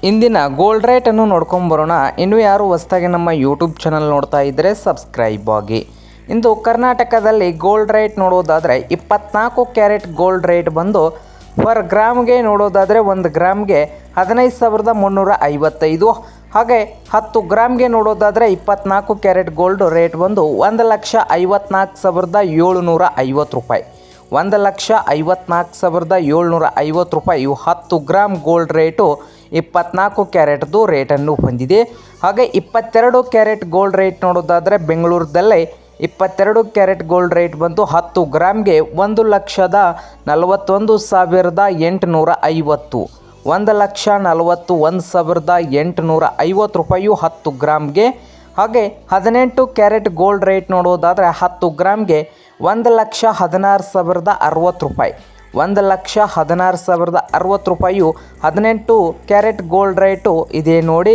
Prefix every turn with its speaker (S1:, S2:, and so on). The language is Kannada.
S1: ಇಂದಿನ ಗೋಲ್ಡ್ ರೇಟನ್ನು ನೋಡ್ಕೊಂಬರೋಣ. ಇನ್ನೂ ಯಾರು ಹೊಸದಾಗಿ ನಮ್ಮ ಯೂಟ್ಯೂಬ್ ಚಾನಲ್ ನೋಡ್ತಾ ಇದ್ದರೆ ಸಬ್ಸ್ಕ್ರೈಬ್ ಆಗಿ. ಇಂದು ಕರ್ನಾಟಕದಲ್ಲಿ ಗೋಲ್ಡ್ ರೇಟ್ ನೋಡೋದಾದರೆ 24 ಕ್ಯಾರೆಟ್ ಗೋಲ್ಡ್ ರೇಟ್ ಬಂದು ಪರ್ ಗ್ರಾಮ್ಗೆ ನೋಡೋದಾದರೆ 1 ಗ್ರಾಮ್ಗೆ 15,355. ಹಾಗೆ 10 ಗ್ರಾಮ್ಗೆ ನೋಡೋದಾದರೆ 24 ಕ್ಯಾರೆಟ್ ಗೋಲ್ಡ್ ರೇಟ್ ಬಂದು 1,54,750 ರೂಪಾಯಿ. 1,54,750 ರೂಪಾಯಿ 10 ಗ್ರಾಮ್ ಗೋಲ್ಡ್ ರೇಟು 24 ಕ್ಯಾರೆಟ್ದು ರೇಟನ್ನು ಹೊಂದಿದೆ. ಹಾಗೆ 22 ಕ್ಯಾರೆಟ್ ಗೋಲ್ಡ್ ರೇಟ್ ನೋಡೋದಾದರೆ ಬೆಂಗಳೂರದಲ್ಲೇ 22 ಕ್ಯಾರೆಟ್ ಗೋಲ್ಡ್ ರೇಟ್ ಬಂದು 10 ಗ್ರಾಮ್ಗೆ 1,41,850. 1,41,850 ರೂಪಾಯಿ 10 ಗ್ರಾಮ್ಗೆ. ಹಾಗೆ 18 ಕ್ಯಾರೆಟ್ ಗೋಲ್ಡ್ ರೇಟ್ ನೋಡೋದಾದರೆ 10 ಗ್ರಾಮ್ಗೆ 1,16,060 ರೂಪಾಯಿ. 1,16,060 ರೂಪಾಯಿ 18 ಕ್ಯಾರೆಟ್ ಗೋಲ್ಡ್ ರೇಟು ಇದೆ ನೋಡಿ.